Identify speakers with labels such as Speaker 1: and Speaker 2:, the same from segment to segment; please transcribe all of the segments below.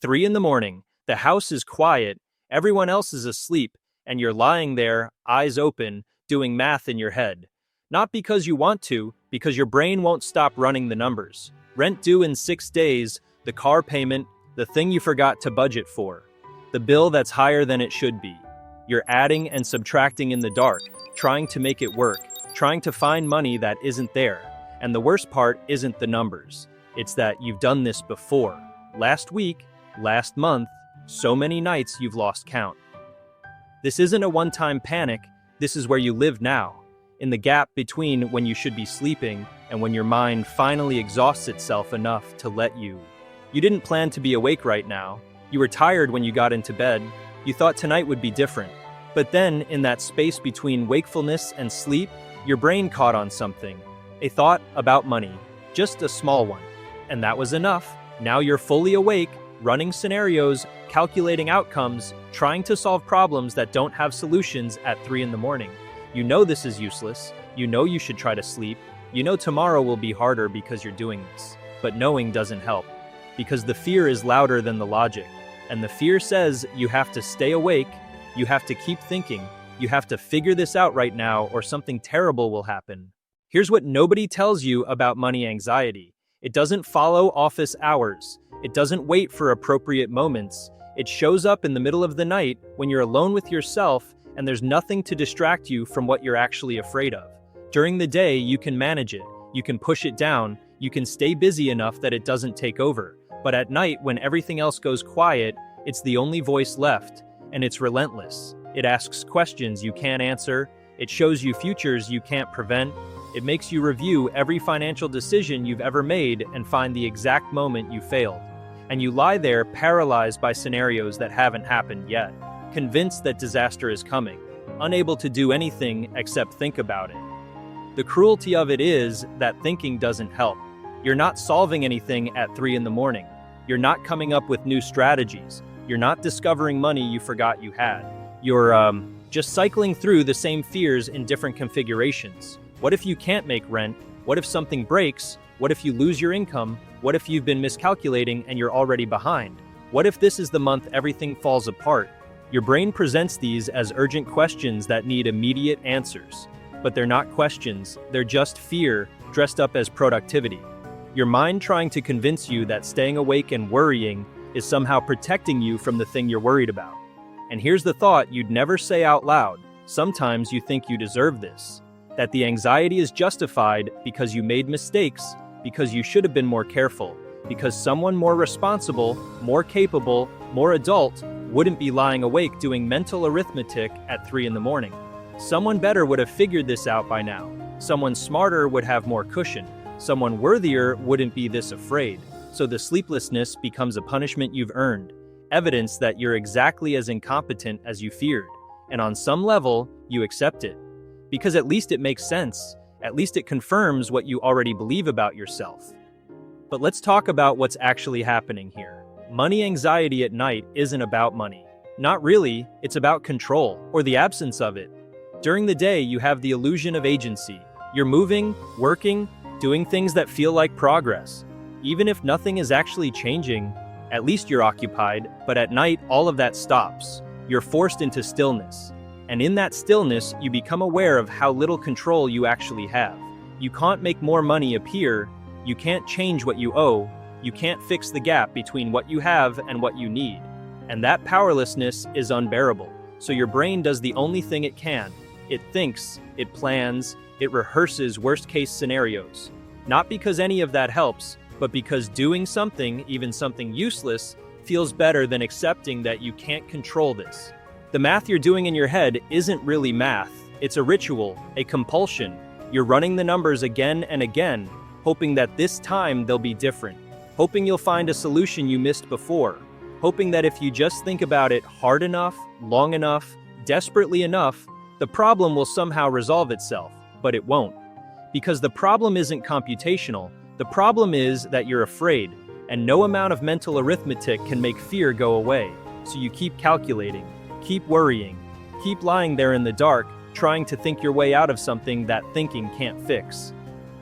Speaker 1: 3 in the morning, the house is quiet, everyone else is asleep, and you're lying there, eyes open, doing math in your head. Not because you want to, because your brain won't stop running the numbers. Rent due in 6 days, the car payment, the thing you forgot to budget for. The bill that's higher than it should be. You're adding and subtracting in the dark, trying to make it work, trying to find money that isn't there. And the worst part isn't the numbers. It's that you've done this before. Last week, last month, so many nights you've lost count. This isn't a one-time panic, this is where you live now. In the gap between when you should be sleeping and when your mind finally exhausts itself enough to let you. You didn't plan to be awake right now. You were tired when you got into bed. You thought tonight would be different. But then, in that space between wakefulness and sleep, your brain caught on something. A thought about money. Just a small one. And that was enough. Now you're fully awake, running scenarios, calculating outcomes, trying to solve problems that don't have solutions at 3 in the morning. You know this is useless. You know you should try to sleep. You know tomorrow will be harder because you're doing this. But knowing doesn't help. Because the fear is louder than the logic. And the fear says you have to stay awake, you have to keep thinking, you have to figure this out right now or something terrible will happen. Here's what nobody tells you about money anxiety. It doesn't follow office hours. It doesn't wait for appropriate moments. It shows up in the middle of the night when you're alone with yourself and there's nothing to distract you from what you're actually afraid of. During the day, you can manage it. You can push it down. You can stay busy enough that it doesn't take over. But at night, when everything else goes quiet, it's the only voice left, and it's relentless. It asks questions you can't answer. It shows you futures you can't prevent. It makes you review every financial decision you've ever made and find the exact moment you failed. And you lie there paralyzed by scenarios that haven't happened yet, convinced that disaster is coming, unable to do anything except think about it. The cruelty of it is that thinking doesn't help. You're not solving anything at 3 in the morning. You're not coming up with new strategies. You're not discovering money you forgot you had. You're just cycling through the same fears in different configurations. What if you can't make rent? What if something breaks? What if you lose your income? What if you've been miscalculating and you're already behind? What if this is the month everything falls apart? Your brain presents these as urgent questions that need immediate answers. But they're not questions, they're just fear dressed up as productivity. Your mind trying to convince you that staying awake and worrying is somehow protecting you from the thing you're worried about. And here's the thought you'd never say out loud. Sometimes you think you deserve this. That the anxiety is justified because you made mistakes, because you should have been more careful, because someone more responsible, more capable, more adult wouldn't be lying awake doing mental arithmetic at 3 in the morning. Someone better would have figured this out by now. Someone smarter would have more cushion. Someone worthier wouldn't be this afraid. So the sleeplessness becomes a punishment you've earned, evidence that you're exactly as incompetent as you feared. And on some level, you accept it. Because at least it makes sense. At least it confirms what you already believe about yourself. But let's talk about what's actually happening here. Money anxiety at night isn't about money. Not really, it's about control, or the absence of it. During the day, you have the illusion of agency. You're moving, working, doing things that feel like progress. Even if nothing is actually changing, at least you're occupied, but at night, all of that stops. You're forced into stillness. And in that stillness, you become aware of how little control you actually have. You can't make more money appear, you can't change what you owe, you can't fix the gap between what you have and what you need. And that powerlessness is unbearable. So your brain does the only thing it can. It thinks, it plans, it rehearses worst-case scenarios. Not because any of that helps, but because doing something, even something useless, feels better than accepting that you can't control this. The math you're doing in your head isn't really math. It's a ritual, a compulsion. You're running the numbers again and again, hoping that this time they'll be different. Hoping you'll find a solution you missed before. Hoping that if you just think about it hard enough, long enough, desperately enough, the problem will somehow resolve itself. But it won't. Because the problem isn't computational. The problem is that you're afraid, and no amount of mental arithmetic can make fear go away. So you keep calculating, keep worrying, keep lying there in the dark, trying to think your way out of something that thinking can't fix.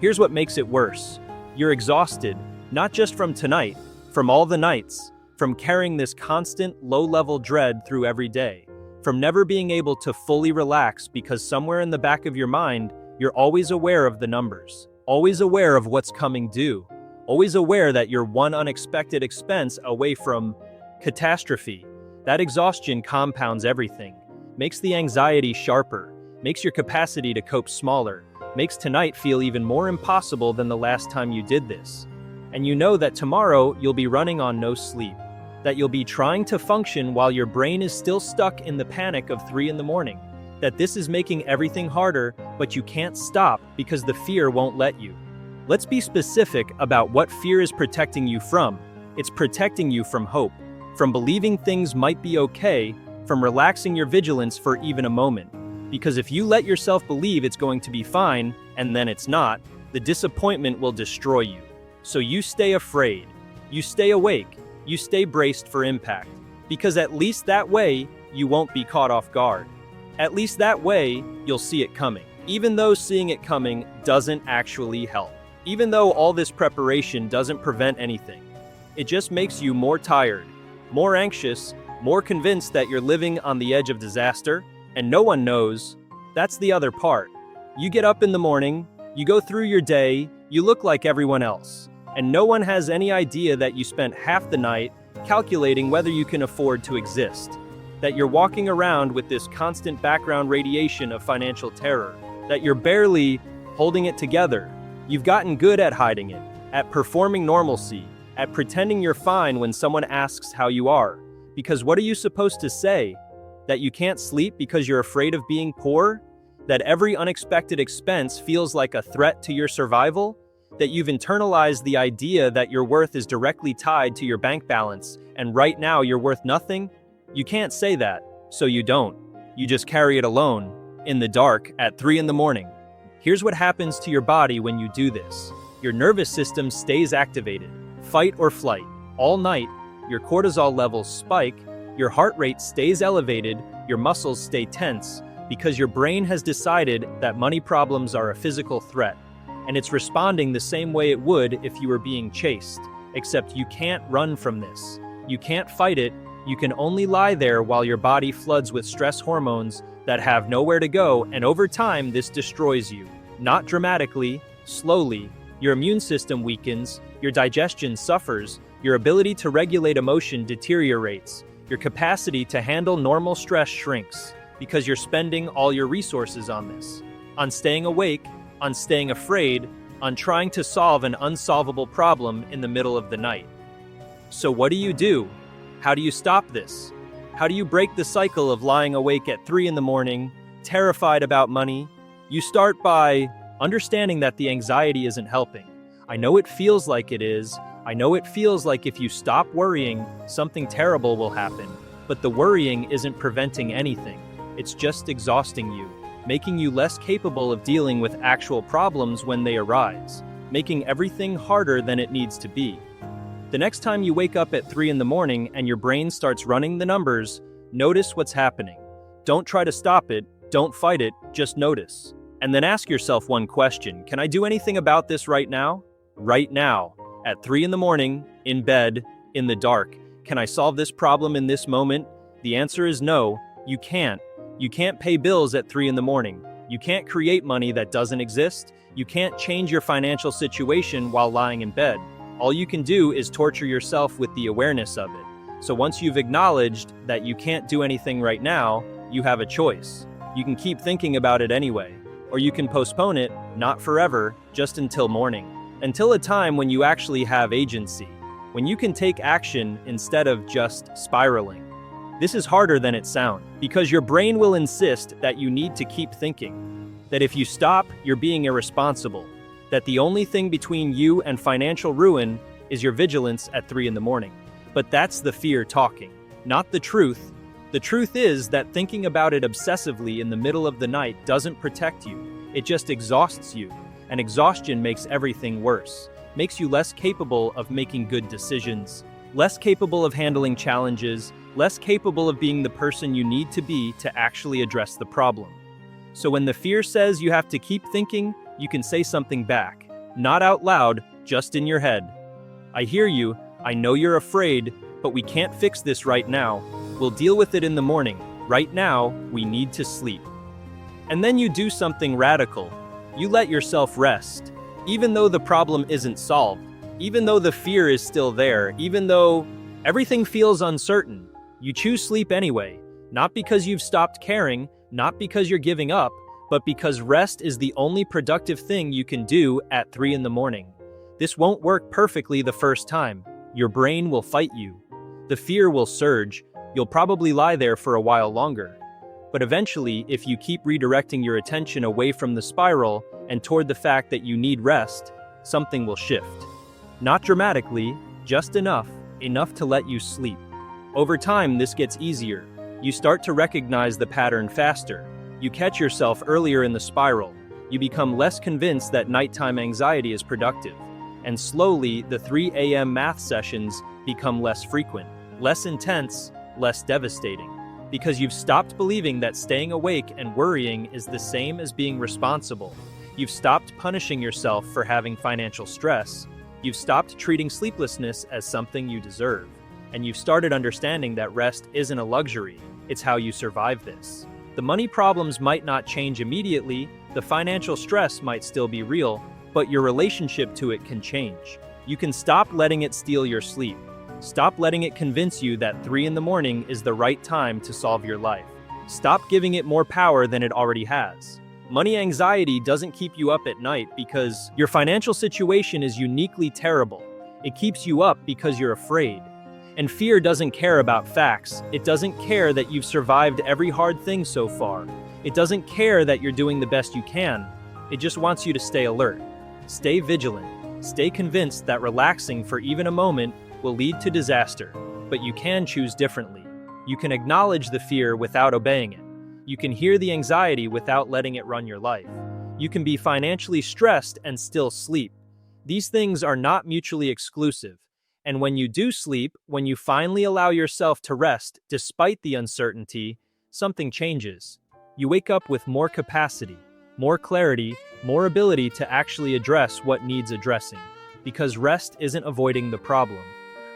Speaker 1: Here's what makes it worse. You're exhausted, not just from tonight, from all the nights, from carrying this constant, low-level dread through every day, from never being able to fully relax because somewhere in the back of your mind, you're always aware of the numbers, always aware of what's coming due, always aware that you're one unexpected expense away from catastrophe. That exhaustion compounds everything, makes the anxiety sharper, makes your capacity to cope smaller, makes tonight feel even more impossible than the last time you did this. And you know that tomorrow you'll be running on no sleep, that you'll be trying to function while your brain is still stuck in the panic of 3 in the morning, that this is making everything harder, but you can't stop because the fear won't let you. Let's be specific about what fear is protecting you from. It's protecting you from hope, from believing things might be okay, from relaxing your vigilance for even a moment. Because if you let yourself believe it's going to be fine, and then it's not, the disappointment will destroy you. So you stay afraid, you stay awake, you stay braced for impact. Because at least that way, you won't be caught off guard. At least that way, you'll see it coming. Even though seeing it coming doesn't actually help. Even though all this preparation doesn't prevent anything. It just makes you more tired, more anxious, more convinced that you're living on the edge of disaster, and no one knows. That's the other part. You get up in the morning, you go through your day, you look like everyone else, and no one has any idea that you spent half the night calculating whether you can afford to exist, that you're walking around with this constant background radiation of financial terror, that you're barely holding it together. You've gotten good at hiding it, at performing normalcy, at pretending you're fine when someone asks how you are. Because what are you supposed to say? That you can't sleep because you're afraid of being poor? That every unexpected expense feels like a threat to your survival? That you've internalized the idea that your worth is directly tied to your bank balance, and right now you're worth nothing? You can't say that, so you don't. You just carry it alone, in the dark, at 3 in the morning. Here's what happens to your body when you do this. Your nervous system stays activated, fight or flight, all night. Your cortisol levels spike, your heart rate stays elevated, your muscles stay tense, because your brain has decided that money problems are a physical threat, and it's responding the same way it would if you were being chased, except you can't run from this. You can't fight it, you can only lie there while your body floods with stress hormones that have nowhere to go, and over time this destroys you. Not dramatically, slowly. Your immune system weakens, your digestion suffers, your ability to regulate emotion deteriorates, your capacity to handle normal stress shrinks, because you're spending all your resources on this, on staying awake, on staying afraid, on trying to solve an unsolvable problem in the middle of the night. So what do? How do you stop this? How do you break the cycle of lying awake at 3 in the morning, terrified about money? You start by understanding that the anxiety isn't helping. I know it feels like it is. I know it feels like if you stop worrying, something terrible will happen. But the worrying isn't preventing anything. It's just exhausting you, making you less capable of dealing with actual problems when they arise, making everything harder than it needs to be. The next time you wake up at 3 in the morning and your brain starts running the numbers, notice what's happening. Don't try to stop it, don't fight it, just notice. And then ask yourself one question: can I do anything about this right now? Right now, at 3 in the morning, in bed, in the dark. Can I solve this problem in this moment? The answer is no, you can't. You can't pay bills at 3 in the morning. You can't create money that doesn't exist. You can't change your financial situation while lying in bed. All you can do is torture yourself with the awareness of it. So once you've acknowledged that you can't do anything right now, you have a choice. You can keep thinking about it anyway, or you can postpone it, not forever, just until morning. Until a time when you actually have agency, when you can take action instead of just spiraling. This is harder than it sounds, because your brain will insist that you need to keep thinking, that if you stop, you're being irresponsible, that the only thing between you and financial ruin is your vigilance at 3 in the morning. But that's the fear talking, not the truth. The truth is that thinking about it obsessively in the middle of the night doesn't protect you. It just exhausts you, and exhaustion makes everything worse, makes you less capable of making good decisions, less capable of handling challenges, less capable of being the person you need to be to actually address the problem. So when the fear says you have to keep thinking, you can say something back, not out loud, just in your head. I hear you, I know you're afraid, But we can't fix this right now. We'll deal with it in the morning. Right now, we need to sleep. And then you do something radical. You let yourself rest. Even though the problem isn't solved, even though the fear is still there, even though everything feels uncertain, you choose sleep anyway. Not because you've stopped caring, not because you're giving up, but because rest is the only productive thing you can do at 3 in the morning. This won't work perfectly the first time. Your brain will fight you. The fear will surge. You'll probably lie there for a while longer. But eventually, if you keep redirecting your attention away from the spiral and toward the fact that you need rest, something will shift. Not dramatically, just enough to let you sleep. Over time, this gets easier. You start to recognize the pattern faster. You catch yourself earlier in the spiral. You become less convinced that nighttime anxiety is productive. And slowly, the 3 a.m. math sessions become less frequent, less intense, less devastating. Because you've stopped believing that staying awake and worrying is the same as being responsible. You've stopped punishing yourself for having financial stress. You've stopped treating sleeplessness as something you deserve. And you've started understanding that rest isn't a luxury, it's how you survive this. The money problems might not change immediately, the financial stress might still be real, but your relationship to it can change. You can stop letting it steal your sleep. Stop letting it convince you that 3 in the morning is the right time to solve your life. Stop giving it more power than it already has. Money anxiety doesn't keep you up at night because your financial situation is uniquely terrible. It keeps you up because you're afraid. And fear doesn't care about facts. It doesn't care that you've survived every hard thing so far. It doesn't care that you're doing the best you can. It just wants you to stay alert. Stay vigilant. Stay convinced that relaxing for even a moment will lead to disaster, but you can choose differently. You can acknowledge the fear without obeying it. You can hear the anxiety without letting it run your life. You can be financially stressed and still sleep. These things are not mutually exclusive. And when you do sleep, when you finally allow yourself to rest despite the uncertainty, something changes. You wake up with more capacity, more clarity, more ability to actually address what needs addressing. Because rest isn't avoiding the problem.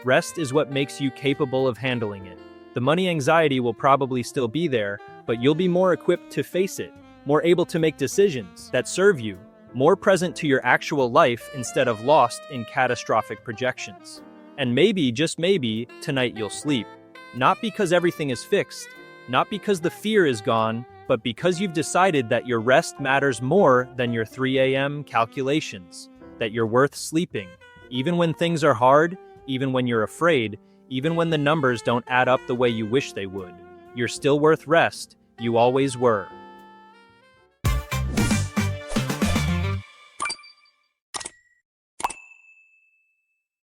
Speaker 1: Rest is what makes you capable of handling it. The money anxiety will probably still be there, but you'll be more equipped to face it, more able to make decisions that serve you, more present to your actual life instead of lost in catastrophic projections. And maybe, just maybe, tonight you'll sleep. Not because everything is fixed, not because the fear is gone, but because you've decided that your rest matters more than your 3 a.m. calculations, that you're worth sleeping, even when things are hard, even when you're afraid, even when the numbers don't add up the way you wish they would. You're still worth rest. You always were.